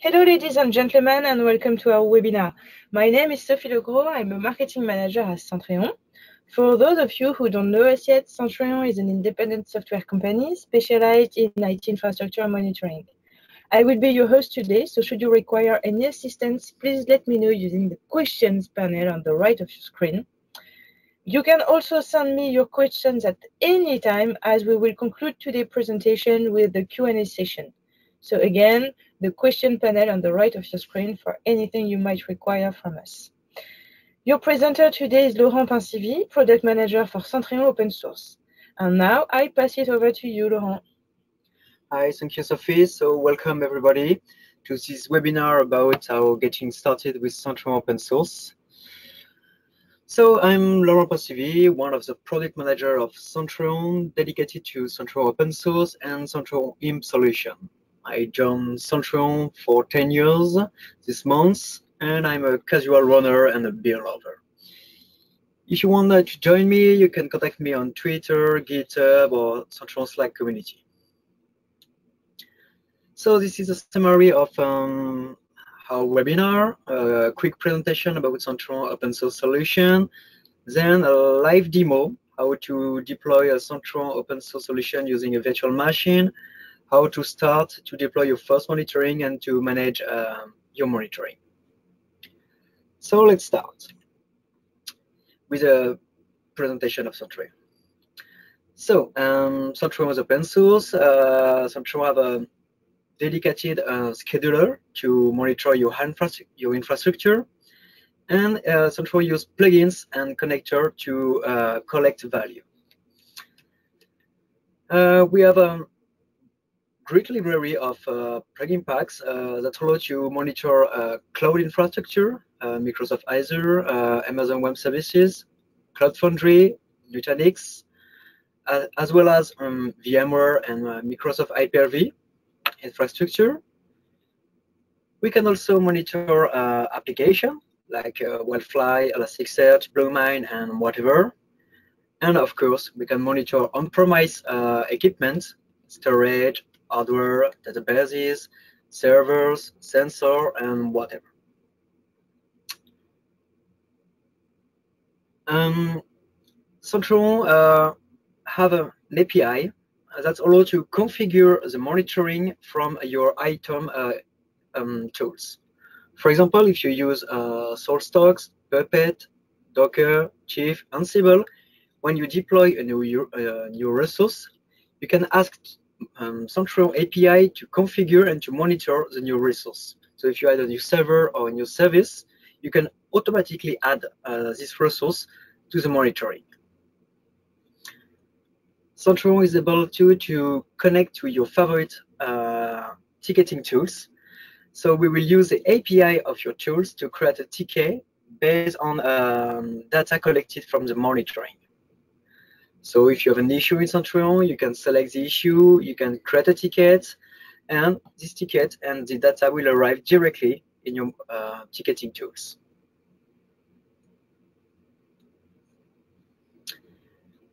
Hello, ladies and gentlemen, and welcome to our webinar. My name is Sophie Legros. I'm a marketing manager at Centreon. For those of you who don't know us yet, Centreon is an independent software company specialized in IT infrastructure monitoring. I will be your host today, so should you require any assistance, please let me know using the questions panel on the right of your screen. You can also send me your questions at any time, as we will conclude today's presentation with the Q&A session. So again, the question panel on the right of your screen for anything you might require from us. Your presenter today is Laurent Pincivy, Product Manager for Centreon Open Source. And now I pass it over to you, Laurent. Hi, thank you, Sophie. So welcome everybody to this webinar about how getting started with Centreon Open Source. So I'm Laurent Pincivy, one of the product manager of Centreon, dedicated to Centreon Open Source and Centreon IMP solution. I joined Centreon for 10 years this month, and I'm a casual runner and a beer lover. If you want to join me, you can contact me on Twitter, GitHub, or Centreon Slack community. So this is a summary of our webinar, a quick presentation about Centreon Open Source solution, then a live demo, how to deploy a Centreon Open Source solution using a virtual machine, how to start to deploy your first monitoring and to manage your monitoring. So let's start with a presentation of Centreon. So Centreon is open source. Centreon have a dedicated scheduler to monitor your infrastructure, and Centreon use plugins and connector to collect value. We have a great library of plugin packs that allow you to monitor cloud infrastructure, Microsoft Azure, Amazon Web Services, Cloud Foundry, Nutanix, as well as VMware and Microsoft Hyper-V infrastructure. We can also monitor application like Wildfly, Elasticsearch, Bluemine, and whatever. And of course, we can monitor on-premise equipment, storage, hardware, databases, servers, sensor, and whatever. Centreon have an API that allows you to configure the monitoring from your item tools. For example, if you use SaltStocks, Puppet, Docker, Chief, Ansible, when you deploy a new resource, you can ask Centreon API to configure and to monitor the new resource. So if you add a new server or a new service, you can automatically add this resource to the monitoring. Centreon is able to connect to your favorite ticketing tools. So we will use the API of your tools to create a ticket based on data collected from the monitoring. So if you have an issue in Centreon, you can select the issue, you can create a ticket, and this ticket and the data will arrive directly in your ticketing tools.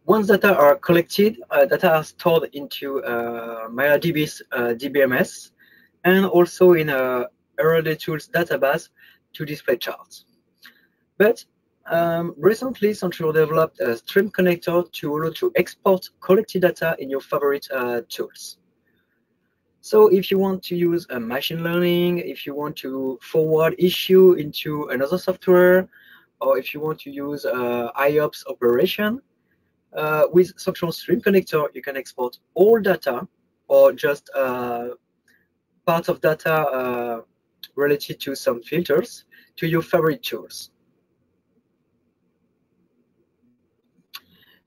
Once data are collected, data are stored into MariaDB's DBMS and also in a RLD Tools database to display charts. But recently, Centreon developed a stream connector to allow to export collected data in your favorite tools. So if you want to use machine learning, if you want to forward issue into another software, or if you want to use IOPS operation, with Centreon Stream Connector, you can export all data or just parts of data related to some filters to your favorite tools.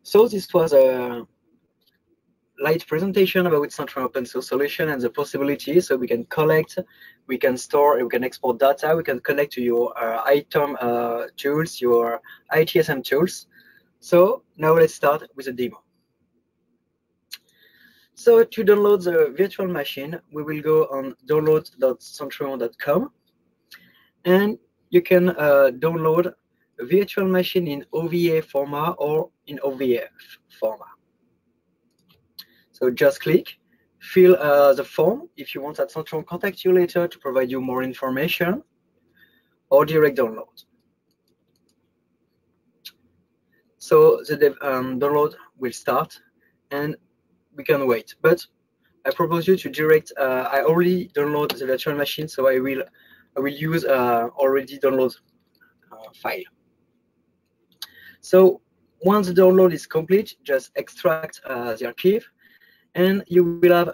So this was a light presentation about Centreon Open Source solution and the possibilities. So we can collect, we can store, we can export data, we can connect to your item tools, your ITSM tools. So now let's start with a demo. So to download the virtual machine, we will go on download.centreon.com, and you can download a virtual machine in OVA format or in OVF format. So just click fill the form if you want that Centreon contact you later to provide you more information, or direct download. So the download will start and we can wait. But I propose you to direct, I already download the virtual machine, so I will use already download file. So once the download is complete, just extract the archive, and you will have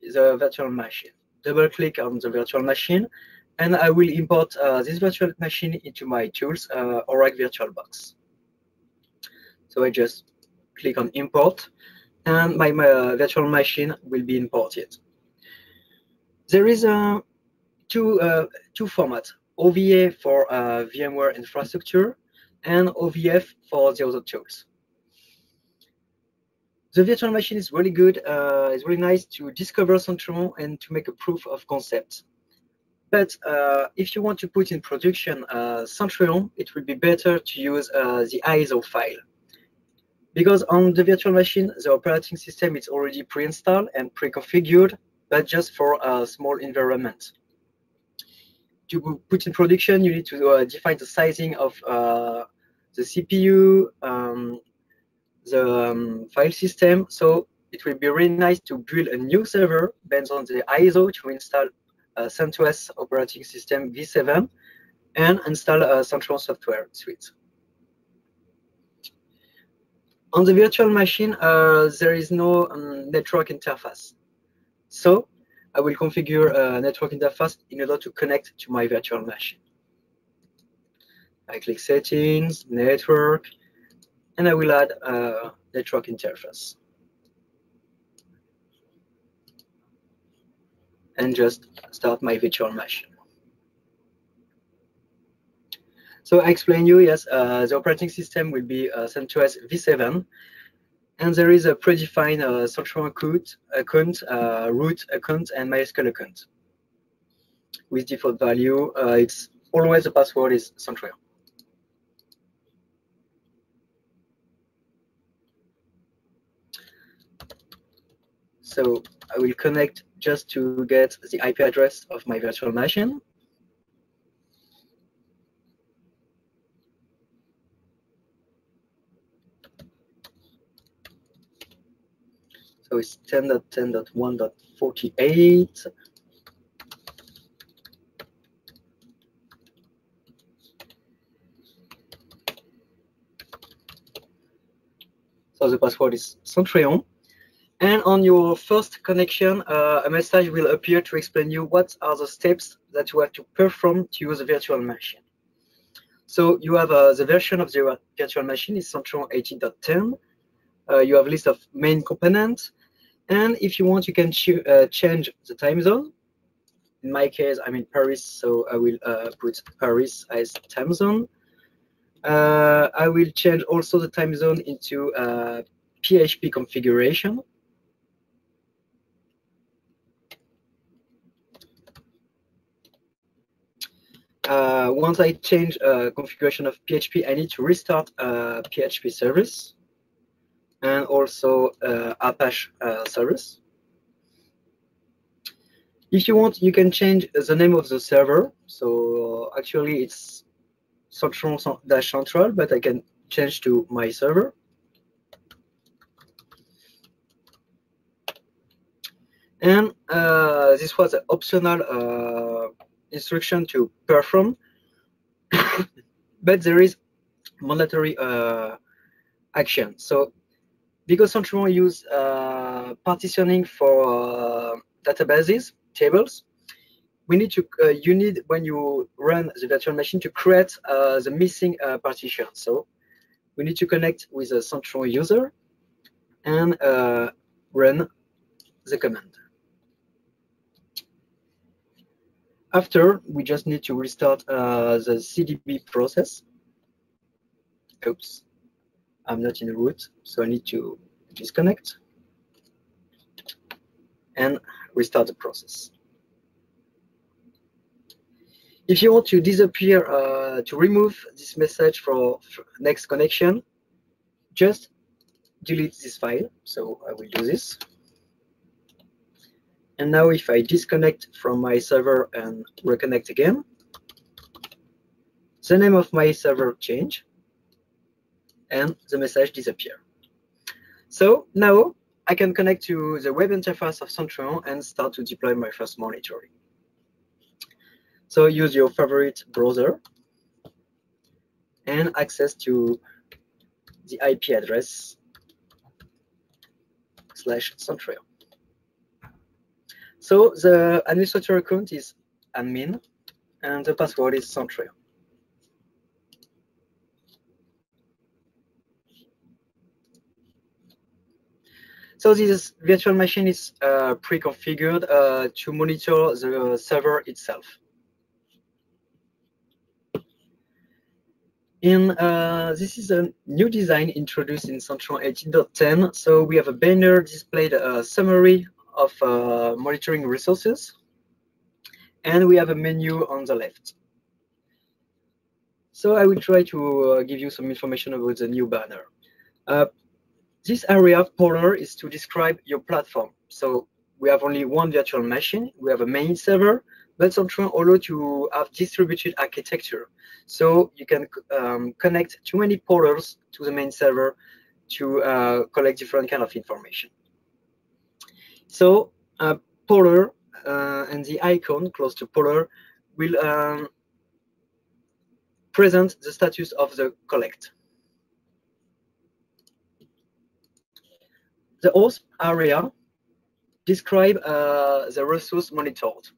the virtual machine. Double click on the virtual machine, and I will import this virtual machine into my tools Oracle VirtualBox. So I just click on import, and my virtual machine will be imported. There is two formats: OVA for VMware infrastructure and OVF for the other tools. The virtual machine is really good. It's really nice to discover Centreon and to make a proof of concept. But if you want to put in production Centreon, it will be better to use the ISO file. Because on the virtual machine, the operating system is already pre-installed and pre-configured, but just for a small environment. To put in production, you need to define the sizing of the CPU, the file system. So it will be really nice to build a new server based on the ISO to install CentOS operating system v7 and install a Centreon software suite. On the virtual machine, there is no network interface. So I will configure a network interface in order to connect to my virtual machine. I click Settings, Network, and I will add a network interface. And just start my virtual machine. So I explain you, yes, the operating system will be CentOS v7, and there is a predefined Centreon account, root account, and MySQL account. With default value, it's always the password is Centreon. So I will connect just to get the IP address of my virtual machine. So it's 10.10.1.48. So the password is Centreon. And on your first connection, a message will appear to explain you what are the steps that you have to perform to use a virtual machine. So you have the version of the virtual machine is Centreon 18.10. You have a list of main components. And if you want, you can change the time zone. In my case, I'm in Paris, so I will put Paris as time zone. I will change also the time zone into PHP configuration. Once I change configuration of PHP, I need to restart PHP service and also Apache service. If you want, you can change the name of the server. So actually, it's Centreon-Central, but I can change to my server. And this was an optional instruction to perform, but there is mandatory action. So because Centreon use partitioning for databases, tables, we need to you need, when you run the virtual machine, to create the missing partition. So we need to connect with a Centreon user and run the command. After, we just need to restart the CDB process. Oops, I'm not in the root, so I need to disconnect and restart the process. If you want to disappear, to remove this message for next connection, just delete this file. So I will do this. And now if I disconnect from my server and reconnect again, the name of my server change and the message disappear. So now I can connect to the web interface of Centreon and start to deploy my first monitoring. So use your favorite browser and access to the IP address /Centreon. So the administrator account is admin and the password is Centreon. So this virtual machine is pre-configured to monitor the server itself. This is a new design introduced in Centreon 18.10. So we have a banner displayed a summary of monitoring resources, and we have a menu on the left. So I will try to give you some information about the new banner. This area polar is to describe your platform. So we have only one virtual machine. We have a main server, but Centreon allows to have distributed architecture. So you can connect too many polars to the main server to collect different kind of information. So polar and the icon close to polar will present the status of the collect. The host area describe the resource monitored.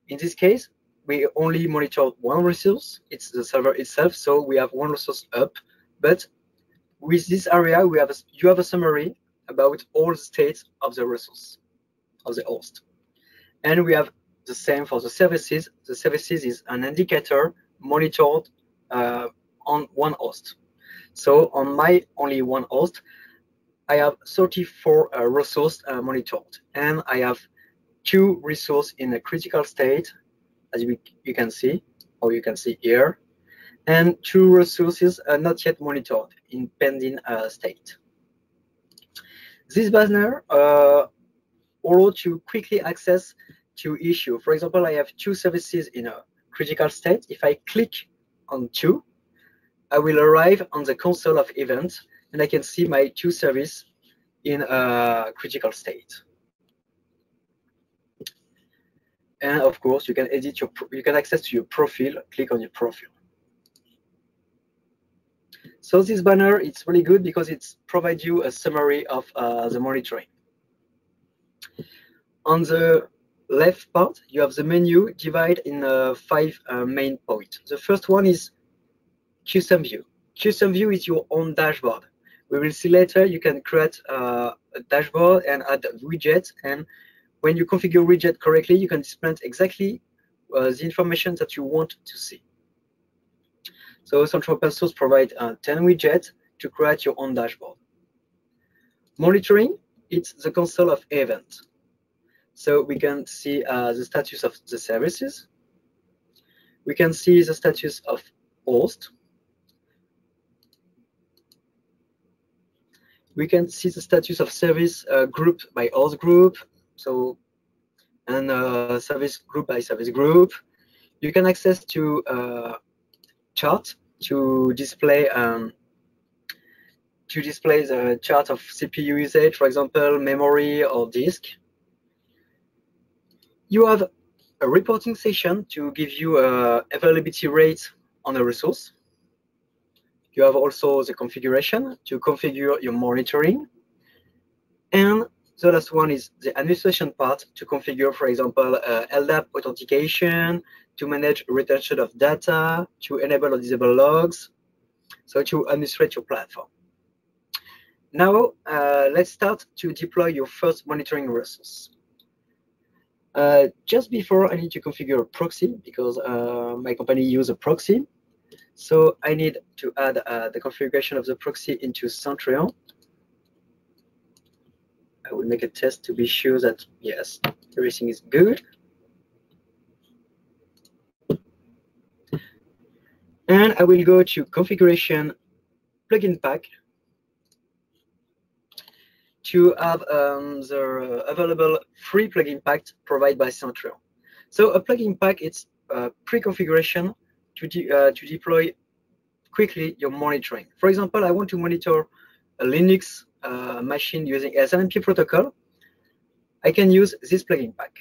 In this case, we only monitor one resource. It's the server itself, so we have one resource up. But with this area, you have a summary about all the states of the resource of the host. And we have the same for the services. The services is an indicator monitored on one host. So on my only one host, I have 34 resources monitored, and I have 2 resources in a critical state, as you can see, or you can see here, and 2 resources not yet monitored in pending state. This banner allows to quickly access to issue. For example, I have 2 services in a critical state. If I click on 2, I will arrive on the console of events, and I can see my 2 services in a critical state. And of course, you can edit you can access to your profile. Click on your profile. So this banner, it's really good because it provides you a summary of the monitoring. On the left part, you have the menu divided in 5 main points. The first one is custom view. Custom view is your own dashboard. We will see later you can create a dashboard and add widgets, and when you configure widget correctly, you can display exactly the information that you want to see. So Centreon Open Source provides 10 widgets to create your own dashboard. Monitoring, it's the console of event. So we can see the status of the services. We can see the status of host. We can see the status of service group by host group, so and service group by service group. You can access to chart to display the chart of CPU usage, for example, memory or disk. You have a reporting session to give you availability rate on a resource. You have also the configuration to configure your monitoring. And the last one is the administration part to configure, for example, LDAP authentication, to manage retention of data, to enable or disable logs, so to administrate your platform. Now, let's start to deploy your first monitoring resource. Just before, I need to configure a proxy because my company uses a proxy. So I need to add the configuration of the proxy into Centreon. I will make a test to be sure that, yes, everything is good. And I will go to configuration plugin pack to have the available free plugin pack provided by Centreon. So a plugin pack, it's a pre-configuration to deploy quickly your monitoring. For example, I want to monitor a Linux machine using SNMP protocol. I can use this plugin pack.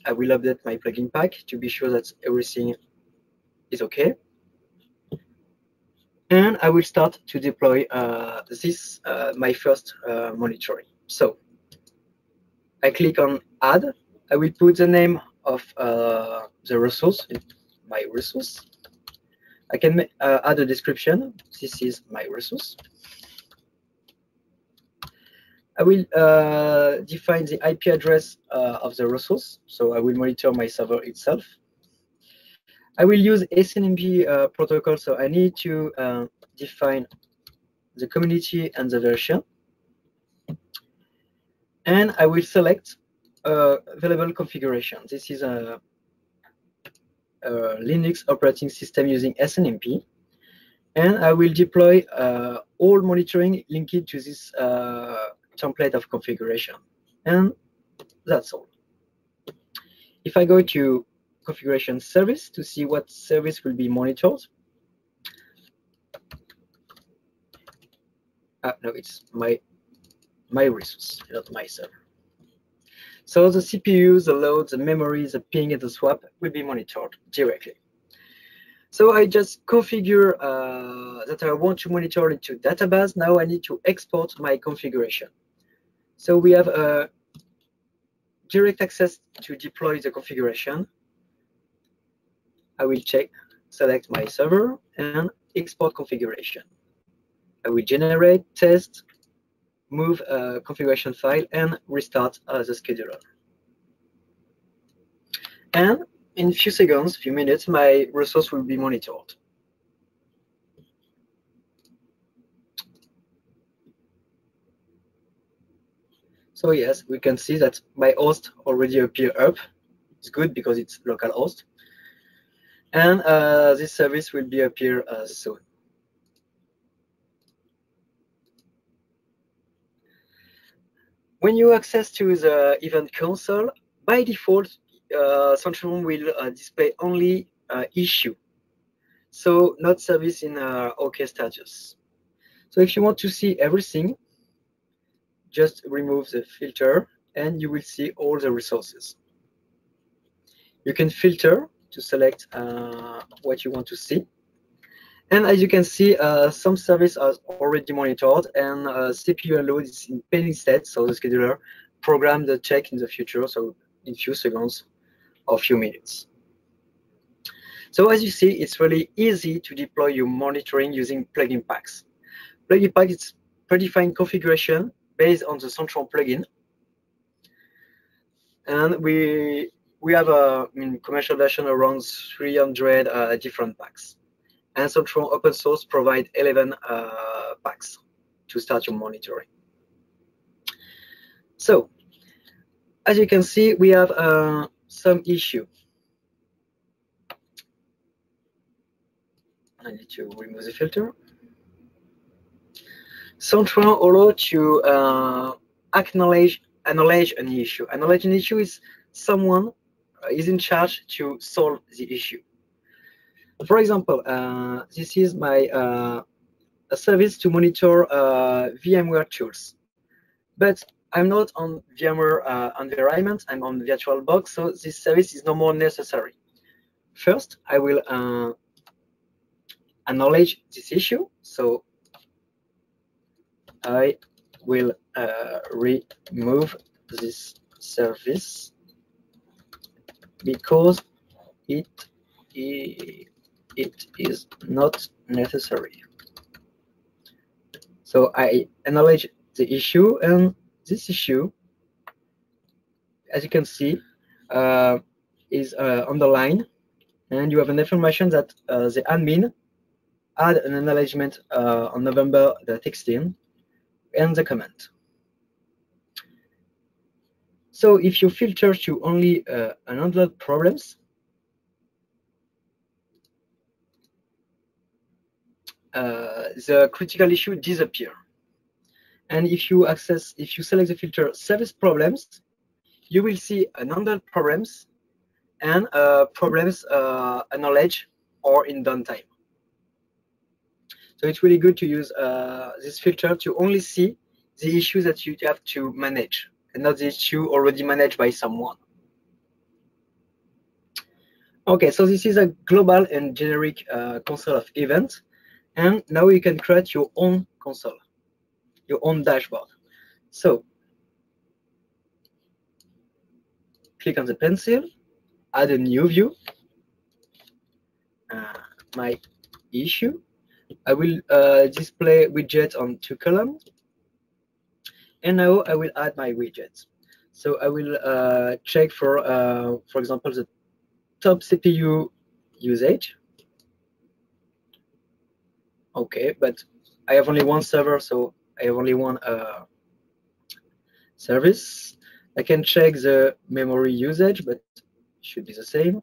I will update my plugin pack to be sure that everything is okay. And I will start to deploy my first monitoring. So I click on Add. I will put the name of the resource, my resource. I can add a description. This is my resource. I will define the IP address of the resource. So I will monitor my server itself. I will use SNMP protocol, so I need to define the community and the version. And I will select available configuration. This is a Linux operating system using SNMP. And I will deploy all monitoring linked to this template of configuration. And that's all. If I go to configuration service to see what service will be monitored. No, it's my resource, not my server. So the CPU, the load, the memory, the ping, and the swap will be monitored directly. So I just configure that I want to monitor into database. Now I need to export my configuration. So we have direct access to deploy the configuration. I will select my server and export configuration. I will generate, test, move a configuration file, and restart the scheduler. And in a few seconds, few minutes, my resource will be monitored. So yes, we can see that my host already appear up. It's good because it's local host. And this service will be appear soon. When you access to the event console, by default, Centreon will display only issue, so not service in OK status. So if you want to see everything, just remove the filter and you will see all the resources. You can filter to select what you want to see. And as you can see, some service are already monitored and CPU and load is in pending state, so the scheduler program the check in the future, so in few seconds or few minutes. So as you see, it's really easy to deploy your monitoring using plugin packs. Plugin pack is predefined configuration based on the Centreon plugin. And we have a commercial version around 300 different packs. And Centreon Open Source provide 11 packs to start your monitoring. So, as you can see, we have some issue. I need to remove the filter. Centreon allows to acknowledge an issue. Acknowledge an issue is someone is in charge to solve the issue. For example, this is my a service to monitor VMware tools, but I'm not on VMware environment. I'm on VirtualBox, so this service is no more necessary. First, I will acknowledge this issue. So I will remove this service because it is not necessary. So I acknowledge the issue, and this issue, as you can see, is underlined, and you have an information that the admin had an acknowledgement on November the 16th, and the comment. So if you filter to only unhandled problems, the critical issue disappear. And if you select the filter service problems, you will see unhandled problems and problems acknowledged or in downtime. So it's really good to use this filter to only see the issues that you have to manage and not the issue already managed by someone. Okay, so this is a global and generic console of events. And now you can create your own console, your own dashboard. So click on the pencil, add a new view, my issue. I will display widget on 2 columns. And now I will add my widgets. So I will check for example, the top CPU usage. Okay, but I have only one server, so I have only one service. I can check the memory usage, but it should be the same.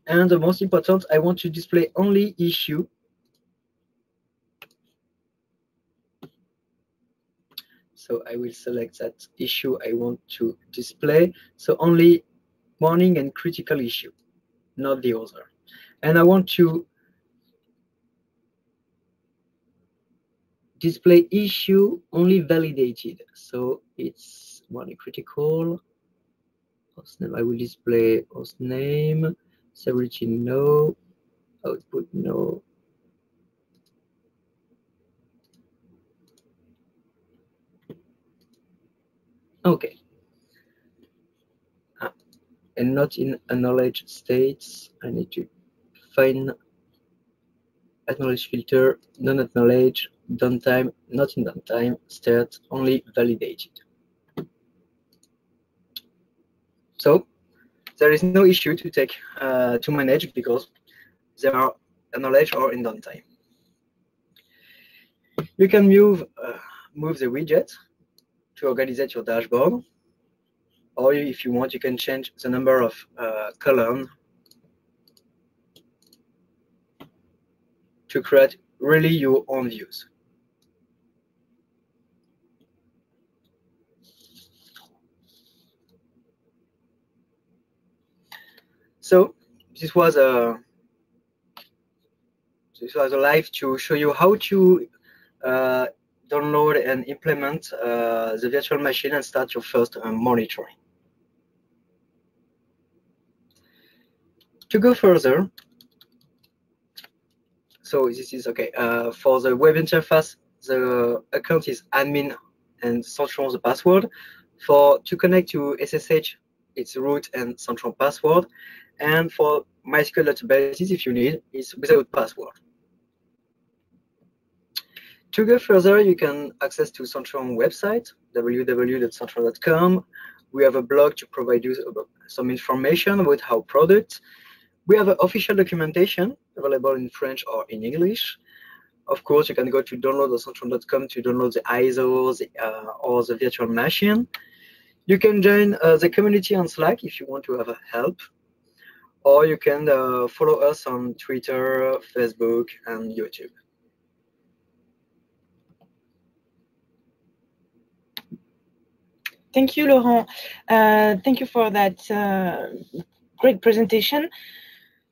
And the most important, I want to display only issue. So I will select that issue I want to display. So only warning and critical issue, not the other. And I want to display issue only validated. So it's warning critical. Hostname, I will display hostname, severity no, output no. Okay. And not in acknowledged states. I need to find acknowledge filter, non-acknowledge, downtime, not in downtime, start, only validated. So there is no issue to take to manage because they are acknowledged or in downtime. You can move the widget to organize your dashboard, or if you want, you can change the number of columns to create really your own views. So this was a live to show you how to download and implement the virtual machine and start your first monitoring. To go further, so this is okay. For the web interface, the account is admin and Centreon the password. To connect to SSH, it's root and Centreon password. And for MySQL databases, if you need, it's without password. To go further, you can access to Centreon website, www.centreon.com. We have a blog to provide you some information about our product. We have an official documentation available in French or in English. Of course, you can go to download.centreon.com to download the ISO or the virtual machine. You can join the community on Slack if you want to have help. Or you can follow us on Twitter, Facebook, and YouTube. Thank you, Laurent. Thank you for that great presentation.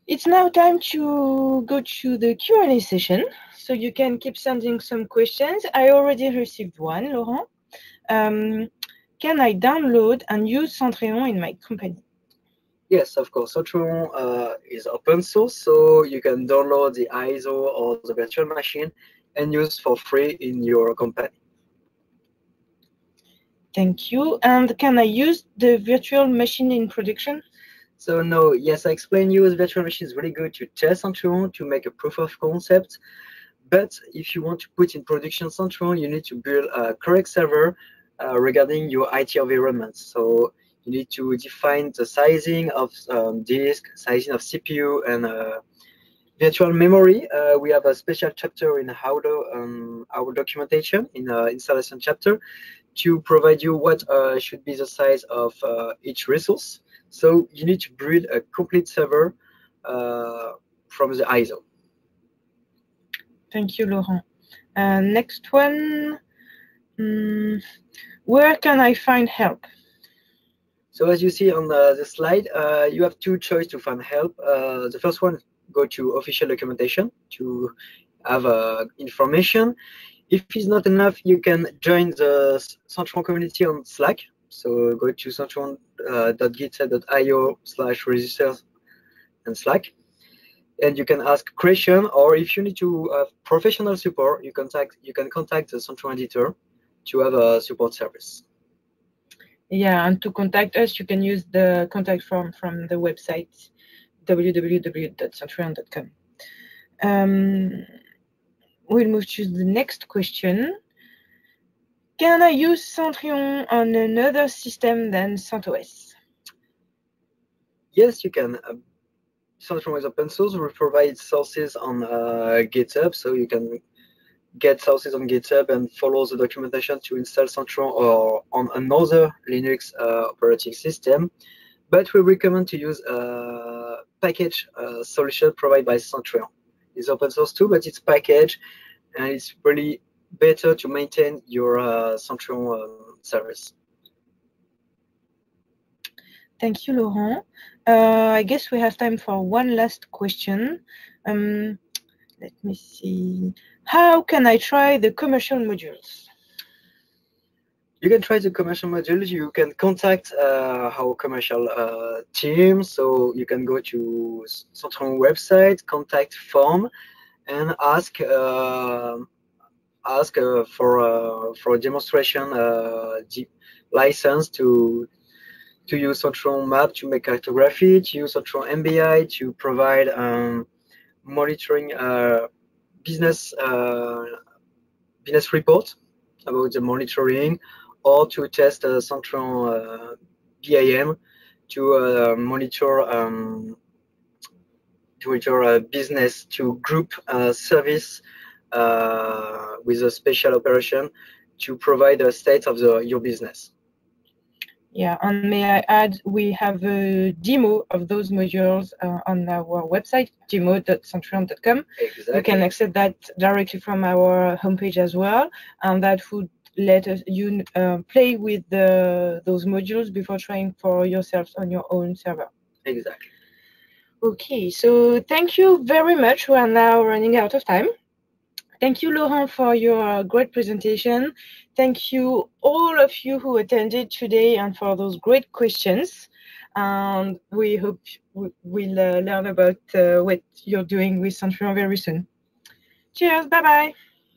It's now time to go to the Q&A session. So you can keep sending some questions. I already received one, Laurent. Can I download and use Centreon in my company? Yes, of course. Centreon is open source, so you can download the ISO or the virtual machine and use for free in your company. Thank you. And can I use the virtual machine in production? So no, yes, I explained you the virtual machine is really good to test Centreon, to make a proof of concept. But if you want to put in production Centreon, you need to build a correct server regarding your IT environment. So you need to define the sizing of disk, sizing of CPU, and virtual memory. We have a special chapter in our documentation in the installation chapter to provide you what should be the size of each resource. So you need to build a complete server from the ISO. Thank you, Laurent. Next one. Where can I find help? So as you see on the slide, you have two choices to find help. The first one, go to official documentation to have information. If it's not enough, you can join the Centreon community on Slack. So go to centreon.github.io/register and Slack. And you can ask question, or if you need to have professional support, you can contact the Centreon editor to have a support service. Yeah, and to contact us, you can use the contact form from the website www.centreon.com. We'll move to the next question. Can I use Centreon on another system than CentOS? Yes, you can. Centreon is open source. We provide sources on GitHub, so you can get sources on GitHub and follow the documentation to install Centreon or on another Linux operating system. But we recommend to use a package solution provided by Centreon. It's open source too, but it's packaged, and it's really better to maintain your Centreon service. Thank you, Laurent. I guess we have time for one last question. Let me see. How can I try the commercial modules? You can try the commercial modules. You can contact our commercial team. So you can go to Centreon website, contact form, and ask for a demonstration license to use Centreon map to make cartography, to use Centreon MBI to provide monitoring business report about the monitoring, or to test Centreon BIM to monitor business, to group service with a special operation to provide a state of your business. Yeah, and may I add, we have a demo of those modules on our website, demo.centreon.com. Exactly. You can access that directly from our homepage as well, and that would let you play with those modules before trying for yourselves on your own server. Exactly. Okay, so thank you very much. We are now running out of time. Thank you, Laurent, for your great presentation. Thank you, all of you who attended today, and for those great questions. And we hope we'll learn about what you're doing with Centreon very soon. Cheers. Bye-bye.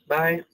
Bye.